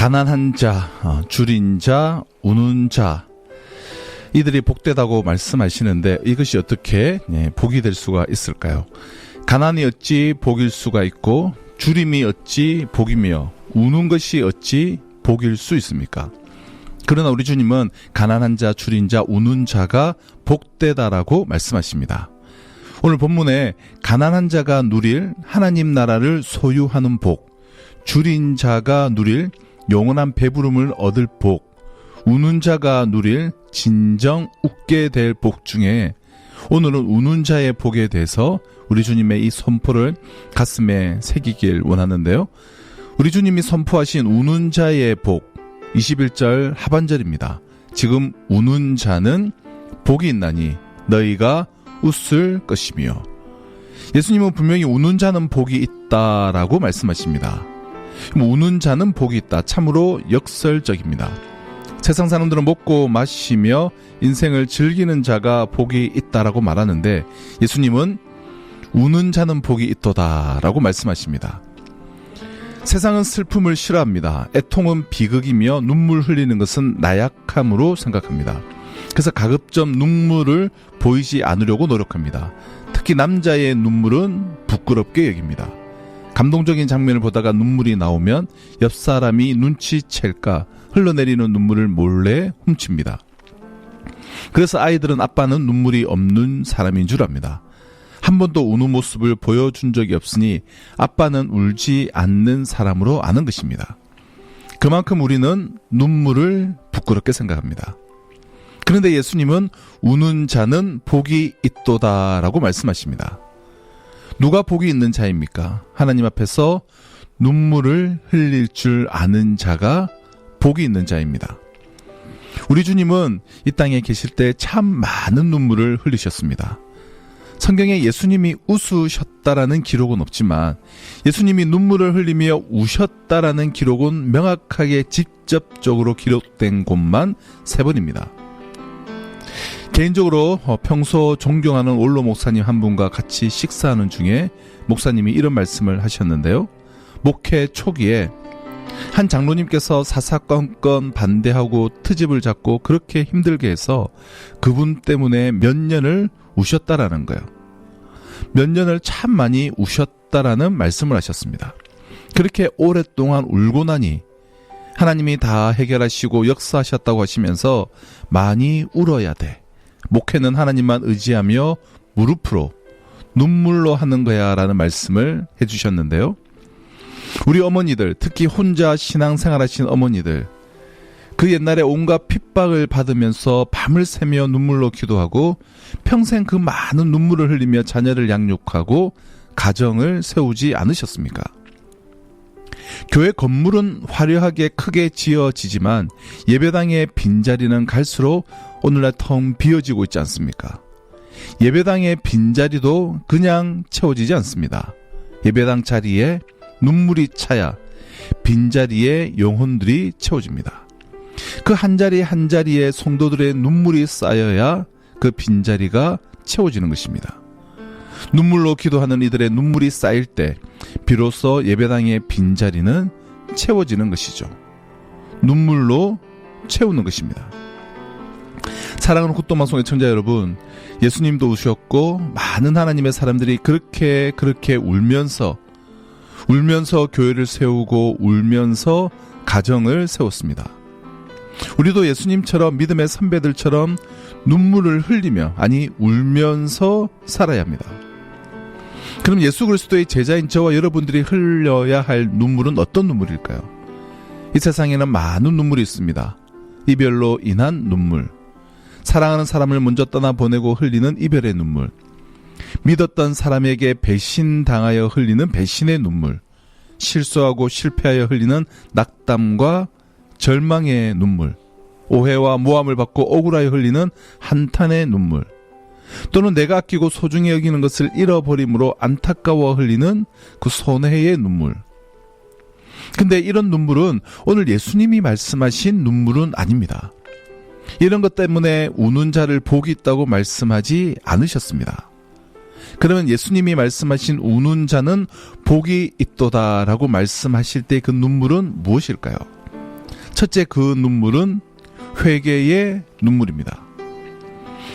가난한 자, 줄인 자, 우는 자, 이들이 복되다고 말씀하시는데 이것이 어떻게 복이 될 수가 있을까요? 가난이 어찌 복일 수가 있고 줄임이 어찌 복이며 우는 것이 어찌 복일 수 있습니까? 그러나 우리 주님은 가난한 자, 줄인 자, 우는 자가 복되다라고 말씀하십니다. 오늘 본문에 가난한 자가 누릴 하나님 나라를 소유하는 복, 줄인 자가 누릴 영원한 배부름을 얻을 복, 우는 자가 누릴 진정 웃게 될 복 중에 오늘은 우는 자의 복에 대해서 우리 주님의 이 선포를 가슴에 새기길 원하는데요. 우리 주님이 선포하신 우는 자의 복 21절 하반절입니다. 지금 우는 자는 복이 있나니 너희가 웃을 것이며, 예수님은 분명히 우는 자는 복이 있다라고 말씀하십니다. 우는 자는 복이 있다. 참으로 역설적입니다. 세상 사람들은 먹고 마시며 인생을 즐기는 자가 복이 있다라고 말하는데 예수님은 우는 자는 복이 있도다라고 말씀하십니다. 세상은 슬픔을 싫어합니다. 애통은 비극이며 눈물 흘리는 것은 나약함으로 생각합니다. 그래서 가급적 눈물을 보이지 않으려고 노력합니다. 특히 남자의 눈물은 부끄럽게 여깁니다. 감동적인 장면을 보다가 눈물이 나오면 옆 사람이 눈치챌까 흘러내리는 눈물을 몰래 훔칩니다. 그래서 아이들은 아빠는 눈물이 없는 사람인 줄 압니다. 한 번도 우는 모습을 보여준 적이 없으니 아빠는 울지 않는 사람으로 아는 것입니다. 그만큼 우리는 눈물을 부끄럽게 생각합니다. 그런데 예수님은 우는 자는 복이 있도다라고 말씀하십니다. 누가 복이 있는 자입니까? 하나님 앞에서 눈물을 흘릴 줄 아는 자가 복이 있는 자입니다. 우리 주님은 이 땅에 계실 때 참 많은 눈물을 흘리셨습니다. 성경에 예수님이 웃으셨다라는 기록은 없지만 예수님이 눈물을 흘리며 우셨다라는 기록은 명확하게 직접적으로 기록된 곳만 3번입니다. 개인적으로 평소 존경하는 원로 목사님 한 분과 같이 식사하는 중에 목사님이 이런 말씀을 하셨는데요. 목회 초기에 한 장로님께서 사사건건 반대하고 트집을 잡고 그렇게 힘들게 해서 그분 때문에 몇 년을 우셨다라는 거예요. 몇 년을 참 많이 우셨다라는 말씀을 하셨습니다. 그렇게 오랫동안 울고 나니 하나님이 다 해결하시고 역사하셨다고 하시면서 많이 울어야 돼. 목회는 하나님만 의지하며 무릎으로 눈물로 하는 거야 라는 말씀을 해주셨는데요. 우리 어머니들, 특히 혼자 신앙생활하신 어머니들, 그 옛날에 온갖 핍박을 받으면서 밤을 새며 눈물로 기도하고 평생 그 많은 눈물을 흘리며 자녀를 양육하고 가정을 세우지 않으셨습니까? 교회 건물은 화려하게 크게 지어지지만 예배당의 빈자리는 갈수록 오늘날 텅 비어지고 있지 않습니까? 예배당의 빈자리도 그냥 채워지지 않습니다. 예배당 자리에 눈물이 차야 빈자리에 영혼들이 채워집니다. 그 한 자리 한 자리에 성도들의 눈물이 쌓여야 그 빈자리가 채워지는 것입니다. 눈물로 기도하는 이들의 눈물이 쌓일 때 비로소 예배당의 빈자리는 채워지는 것이죠. 눈물로 채우는 것입니다. 사랑하는 굿도방송의 청자 여러분, 예수님도 우셨고 많은 하나님의 사람들이 그렇게 울면서 교회를 세우고 울면서 가정을 세웠습니다. 우리도 예수님처럼 믿음의 선배들처럼 눈물을 흘리며, 아니 울면서 살아야 합니다. 그럼 예수 그리스도의 제자인 저와 여러분들이 흘려야 할 눈물은 어떤 눈물일까요? 이 세상에는 많은 눈물이 있습니다. 이별로 인한 눈물, 사랑하는 사람을 먼저 떠나보내고 흘리는 이별의 눈물, 믿었던 사람에게 배신당하여 흘리는 배신의 눈물, 실수하고 실패하여 흘리는 낙담과 절망의 눈물, 오해와 모함을 받고 억울하여 흘리는 한탄의 눈물, 또는 내가 아끼고 소중히 여기는 것을 잃어버림으로 안타까워 흘리는 그 손해의 눈물. 근데 이런 눈물은 오늘 예수님이 말씀하신 눈물은 아닙니다. 이런 것 때문에 우는 자를 복이 있다고 말씀하지 않으셨습니다. 그러면 예수님이 말씀하신 우는 자는 복이 있도다라고 말씀하실 때 그 눈물은 무엇일까요? 첫째 그 눈물은 회개의 눈물입니다.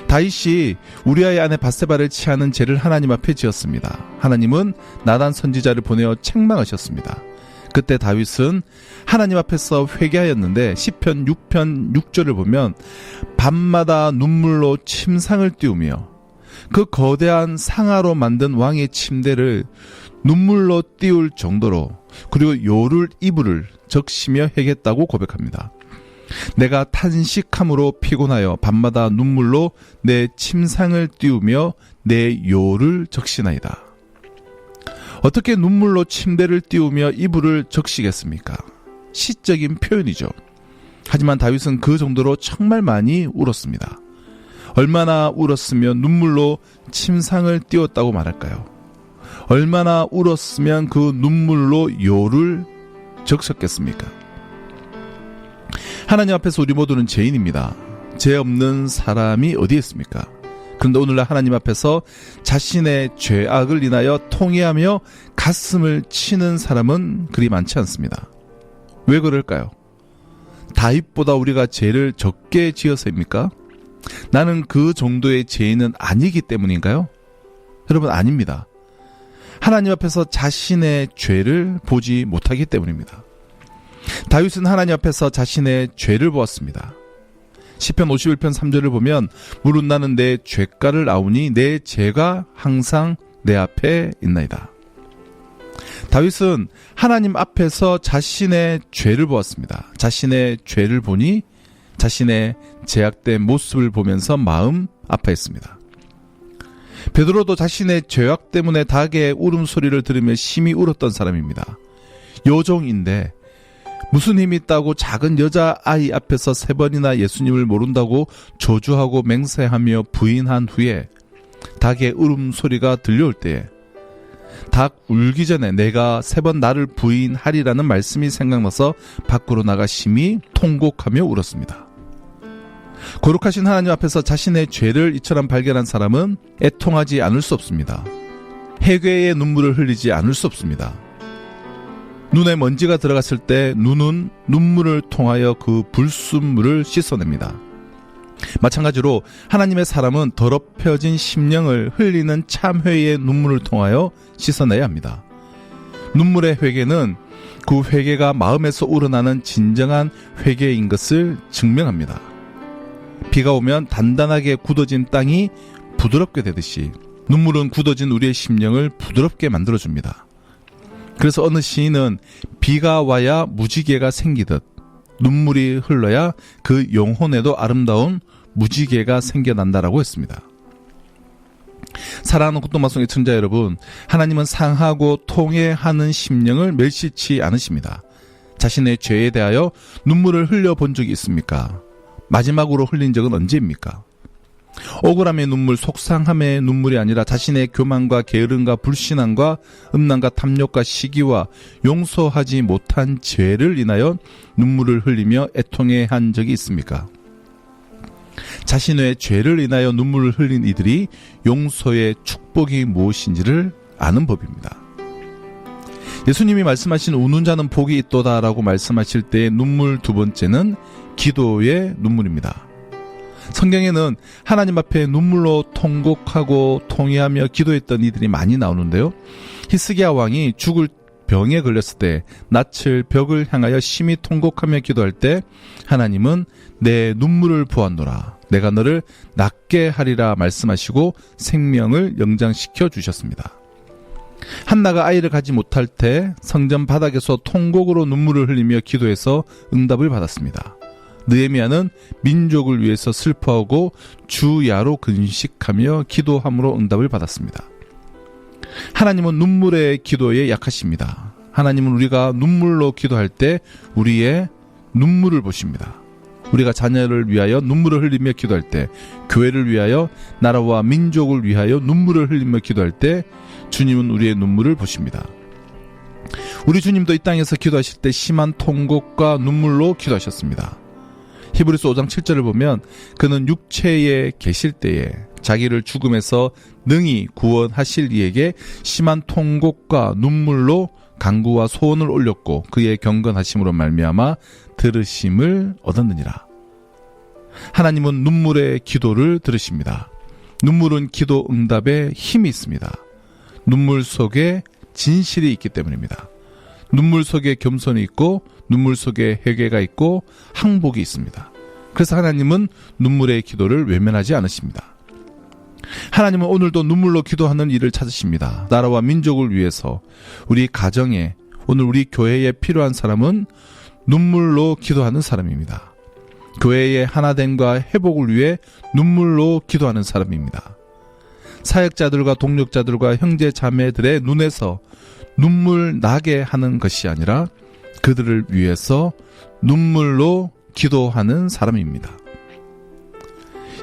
다윗이 우리아의 아내 밧세바를 취하는 죄를 하나님 앞에 지었습니다. 하나님은 나단 선지자를 보내어 책망하셨습니다. 그때 다윗은 하나님 앞에서 회개하였는데 시편 6편 6절을 보면 밤마다 눈물로 침상을 띄우며 그 거대한 상아로 만든 왕의 침대를 눈물로 띄울 정도로 그리고 요를 이불을 적시며 해겠다고 고백합니다. 내가 탄식함으로 피곤하여 밤마다 눈물로 내 침상을 띄우며 내 요를 적시나이다. 어떻게 눈물로 침대를 띄우며 이불을 적시겠습니까? 시적인 표현이죠. 하지만 다윗은 그 정도로 정말 많이 울었습니다. 얼마나 울었으면 눈물로 침상을 띄웠다고 말할까요? 얼마나 울었으면 그 눈물로 요를 적셨겠습니까? 하나님 앞에서 우리 모두는 죄인입니다. 죄 없는 사람이 어디 있습니까? 그런데 오늘날 하나님 앞에서 자신의 죄악을 인하여 통회하며 가슴을 치는 사람은 그리 많지 않습니다. 왜 그럴까요? 다윗보다 우리가 죄를 적게 지어서입니까? 나는 그 정도의 죄인은 아니기 때문인가요? 여러분, 아닙니다. 하나님 앞에서 자신의 죄를 보지 못하기 때문입니다. 다윗은 하나님 앞에서 자신의 죄를 보았습니다. 시편 51편 3절을 보면 무릇 나는 내 죄가를 아우니 내 죄가 항상 내 앞에 있나이다. 다윗은 하나님 앞에서 자신의 죄를 보았습니다. 자신의 죄를 보니 자신의 죄악된 모습을 보면서 마음 아파했습니다. 베드로도 자신의 죄악 때문에 닭의 울음소리를 들으며 심히 울었던 사람입니다. 요종인데 무슨 힘이 있다고 작은 여자아이 앞에서 3번이나 예수님을 모른다고 저주하고 맹세하며 부인한 후에 닭의 울음소리가 들려올 때에 닭 울기 전에 내가 3번 나를 부인하리라는 말씀이 생각나서 밖으로 나가 심히 통곡하며 울었습니다. 거룩하신 하나님 앞에서 자신의 죄를 이처럼 발견한 사람은 애통하지 않을 수 없습니다. 회개의 눈물을 흘리지 않을 수 없습니다. 눈에 먼지가 들어갔을 때 눈은 눈물을 통하여 그 불순물을 씻어냅니다. 마찬가지로 하나님의 사람은 더럽혀진 심령을 흘리는 참회의 눈물을 통하여 씻어내야 합니다. 눈물의 회개는 그 회개가 마음에서 우러나는 진정한 회개인 것을 증명합니다. 비가 오면 단단하게 굳어진 땅이 부드럽게 되듯이 눈물은 굳어진 우리의 심령을 부드럽게 만들어줍니다. 그래서 어느 시인은 비가 와야 무지개가 생기듯 눈물이 흘러야 그 영혼에도 아름다운 무지개가 생겨난다라고 했습니다. 사랑하는 국도마송의 청자 여러분, 하나님은 상하고 통회하는 심령을 멸시치 않으십니다. 자신의 죄에 대하여 눈물을 흘려본 적이 있습니까? 마지막으로 흘린 적은 언제입니까? 억울함의 눈물, 속상함의 눈물이 아니라 자신의 교만과 게으름과 불신앙과 음란과 탐욕과 시기와 용서하지 못한 죄를 인하여 눈물을 흘리며 애통해한 적이 있습니까? 자신의 죄를 인하여 눈물을 흘린 이들이 용서의 축복이 무엇인지를 아는 법입니다. 예수님이 말씀하신 우는 자는 복이 있도다라고 말씀하실 때의 눈물 두 번째는 기도의 눈물입니다. 성경에는 하나님 앞에 눈물로 통곡하고 통회하며 기도했던 이들이 많이 나오는데요. 히스기야 왕이 죽을 병에 걸렸을 때 낯을 벽을 향하여 심히 통곡하며 기도할 때 하나님은 내 눈물을 보았노라, 내가 너를 낫게 하리라 말씀하시고 생명을 영장시켜 주셨습니다. 한나가 아이를 갖지 못할 때 성전 바닥에서 통곡으로 눈물을 흘리며 기도해서 응답을 받았습니다. 느헤미야는 민족을 위해서 슬퍼하고 주야로 근식하며 기도함으로 응답을 받았습니다. 하나님은 눈물의 기도에 약하십니다. 하나님은 우리가 눈물로 기도할 때 우리의 눈물을 보십니다. 우리가 자녀를 위하여 눈물을 흘리며 기도할 때, 교회를 위하여, 나라와 민족을 위하여 눈물을 흘리며 기도할 때 주님은 우리의 눈물을 보십니다. 우리 주님도 이 땅에서 기도하실 때 심한 통곡과 눈물로 기도하셨습니다. 히브리서 5장 7절을 보면 그는 육체에 계실 때에 자기를 죽음에서 능히 구원하실 이에게 심한 통곡과 눈물로 간구와 소원을 올렸고 그의 경건하심으로 말미암아 들으심을 얻었느니라. 하나님은 눈물의 기도를 들으십니다. 눈물은 기도 응답에 힘이 있습니다. 눈물 속에 진실이 있기 때문입니다. 눈물 속에 겸손이 있고 눈물 속에 회개가 있고 항복이 있습니다. 그래서 하나님은 눈물의 기도를 외면하지 않으십니다. 하나님은 오늘도 눈물로 기도하는 일을 찾으십니다. 나라와 민족을 위해서 우리 가정에, 오늘 우리 교회에 필요한 사람은 눈물로 기도하는 사람입니다. 교회의 하나됨과 회복을 위해 눈물로 기도하는 사람입니다. 사역자들과 동력자들과 형제 자매들의 눈에서 눈물 나게 하는 것이 아니라 그들을 위해서 눈물로 기도하는 사람입니다.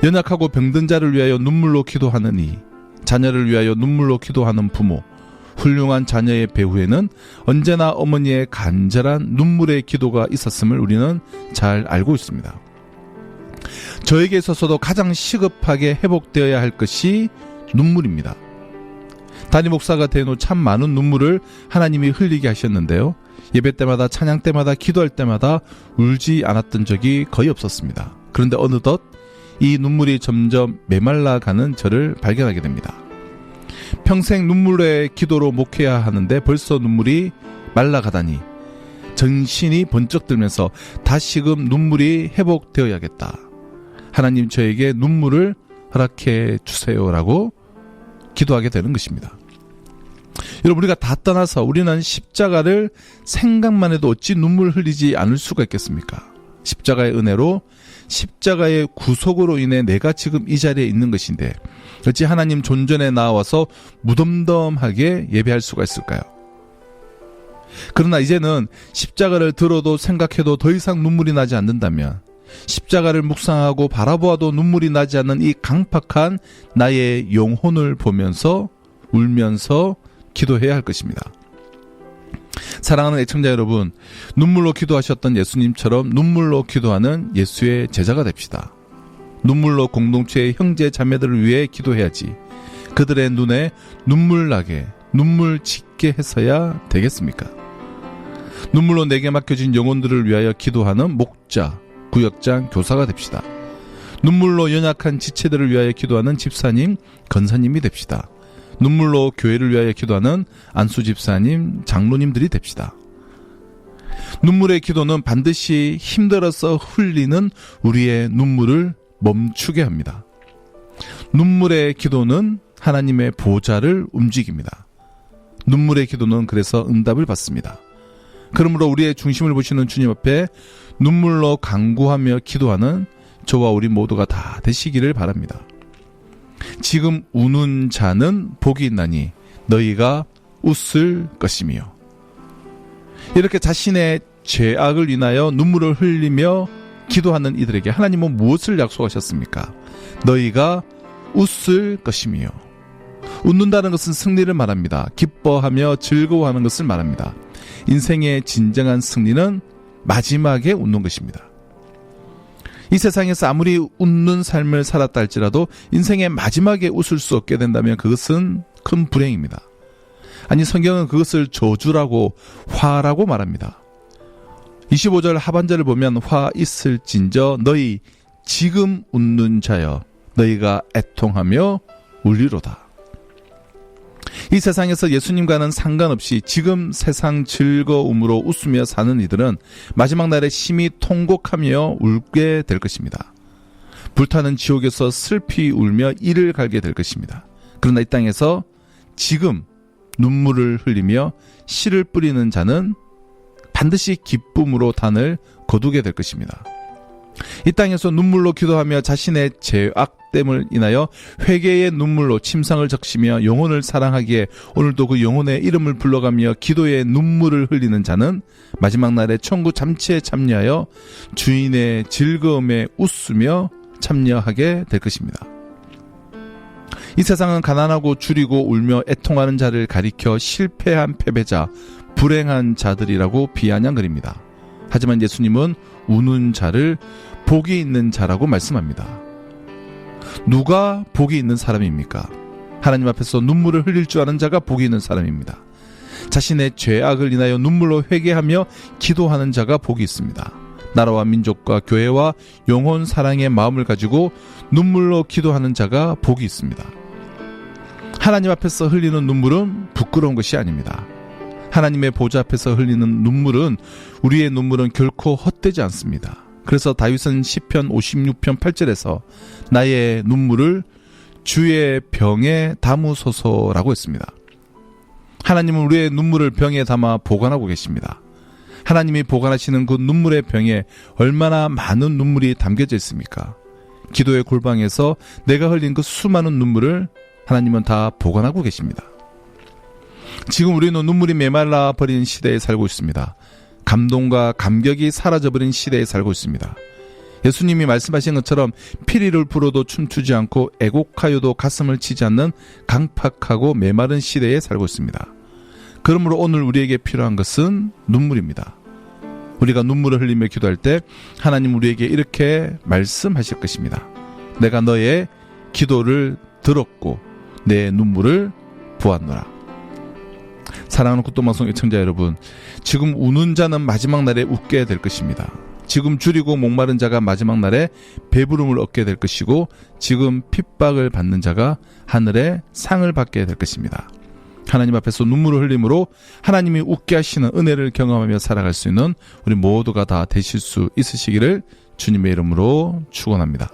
연약하고 병든 자를 위하여 눈물로 기도하는 이, 자녀를 위하여 눈물로 기도하는 부모, 훌륭한 자녀의 배후에는 언제나 어머니의 간절한 눈물의 기도가 있었음을 우리는 잘 알고 있습니다. 저에게 있어서도 가장 시급하게 회복되어야 할 것이 눈물입니다. 담임 목사가 된 후 참 많은 눈물을 하나님이 흘리게 하셨는데요. 예배 때마다, 찬양 때마다, 기도할 때마다 울지 않았던 적이 거의 없었습니다. 그런데 어느덧 이 눈물이 점점 메말라가는 저를 발견하게 됩니다. 평생 눈물의 기도로 목회해야 하는데 벌써 눈물이 말라가다니 전신이 번쩍 들면서 다시금 눈물이 회복되어야겠다. 하나님 저에게 눈물을 허락해 주세요라고 기도하게 되는 것입니다. 여러분, 우리가 다 떠나서 우리는 십자가를 생각만 해도 어찌 눈물 흘리지 않을 수가 있겠습니까? 십자가의 은혜로, 십자가의 구속으로 인해 내가 지금 이 자리에 있는 것인데 어찌 하나님 존전에 나와서 무덤덤하게 예배할 수가 있을까요? 그러나 이제는 십자가를 들어도 생각해도 더 이상 눈물이 나지 않는다면, 십자가를 묵상하고 바라보아도 눈물이 나지 않는 이 강팍한 나의 영혼을 보면서 울면서 기도해야 할 것입니다. 사랑하는 애청자 여러분, 눈물로 기도하셨던 예수님처럼 눈물로 기도하는 예수의 제자가 됩시다. 눈물로 공동체의 형제 자매들을 위해 기도해야지 그들의 눈에 눈물 나게, 눈물 짓게 해서야 되겠습니까? 눈물로 내게 맡겨진 영혼들을 위하여 기도하는 목자, 구역장, 교사가 됩시다. 눈물로 연약한 지체들을 위하여 기도하는 집사님, 권사님이 됩시다. 눈물로 교회를 위하여 기도하는 안수 집사님, 장로님들이 됩시다. 눈물의 기도는 반드시 힘들어서 흘리는 우리의 눈물을 멈추게 합니다. 눈물의 기도는 하나님의 보좌를 움직입니다. 눈물의 기도는 그래서 응답을 받습니다. 그러므로 우리의 중심을 보시는 주님 앞에 눈물로 간구하며 기도하는 저와 우리 모두가 다 되시기를 바랍니다. 지금 우는 자는 복이 있나니 너희가 웃을 것이며, 이렇게 자신의 죄악을 인하여 눈물을 흘리며 기도하는 이들에게 하나님은 무엇을 약속하셨습니까? 너희가 웃을 것이며. 웃는다는 것은 승리를 말합니다. 기뻐하며 즐거워하는 것을 말합니다. 인생의 진정한 승리는 마지막에 웃는 것입니다. 이 세상에서 아무리 웃는 삶을 살았다 할지라도 인생의 마지막에 웃을 수 없게 된다면 그것은 큰 불행입니다. 아니, 성경은 그것을 저주라고, 화라고 말합니다. 25절 하반절을 보면 화 있을진저 너희 지금 웃는 자여 너희가 애통하며 울리로다. 이 세상에서 예수님과는 상관없이 지금 세상 즐거움으로 웃으며 사는 이들은 마지막 날에 심히 통곡하며 울게 될 것입니다. 불타는 지옥에서 슬피 울며 이를 갈게 될 것입니다. 그러나 이 땅에서 지금 눈물을 흘리며 씨를 뿌리는 자는 반드시 기쁨으로 단을 거두게 될 것입니다. 이 땅에서 눈물로 기도하며 자신의 죄악됨을 인하여 회개의 눈물로 침상을 적시며 영혼을 사랑하기에 오늘도 그 영혼의 이름을 불러가며 기도의 눈물을 흘리는 자는 마지막 날에 천국 잠치에 참여하여 주인의 즐거움에 웃으며 참여하게 될 것입니다. 이 세상은 가난하고 줄이고 울며 애통하는 자를 가리켜 실패한 패배자, 불행한 자들이라고 비아냥거립니다. 하지만 예수님은 우는 자를 복이 있는 자라고 말씀합니다. 누가 복이 있는 사람입니까? 하나님 앞에서 눈물을 흘릴 줄 아는 자가 복이 있는 사람입니다. 자신의 죄악을 인하여 눈물로 회개하며 기도하는 자가 복이 있습니다. 나라와 민족과 교회와 영혼 사랑의 마음을 가지고 눈물로 기도하는 자가 복이 있습니다. 하나님 앞에서 흘리는 눈물은 부끄러운 것이 아닙니다. 하나님의 보좌 앞에서 흘리는 눈물은, 우리의 눈물은 결코 헛되지 않습니다. 그래서 다윗은 시편 56편 8절에서 나의 눈물을 주의 병에 담으소서라고 했습니다. 하나님은 우리의 눈물을 병에 담아 보관하고 계십니다. 하나님이 보관하시는 그 눈물의 병에 얼마나 많은 눈물이 담겨져 있습니까? 기도의 골방에서 내가 흘린 그 수많은 눈물을 하나님은 다 보관하고 계십니다. 지금 우리는 눈물이 메말라 버린 시대에 살고 있습니다. 감동과 감격이 사라져버린 시대에 살고 있습니다. 예수님이 말씀하신 것처럼 피리를 불어도 춤추지 않고 애곡하여도 가슴을 치지 않는 강팍하고 메마른 시대에 살고 있습니다. 그러므로 오늘 우리에게 필요한 것은 눈물입니다. 우리가 눈물을 흘리며 기도할 때 하나님 우리에게 이렇게 말씀하실 것입니다. 내가 너의 기도를 들었고 내 눈물을 보았노라. 사랑하는 굿도방송 애청자 여러분, 지금 우는 자는 마지막 날에 웃게 될 것입니다. 지금 줄이고 목마른 자가 마지막 날에 배부름을 얻게 될 것이고, 지금 핍박을 받는 자가 하늘의 상을 받게 될 것입니다. 하나님 앞에서 눈물을 흘림으로 하나님이 웃게 하시는 은혜를 경험하며 살아갈 수 있는 우리 모두가 다 되실 수 있으시기를 주님의 이름으로 축원합니다.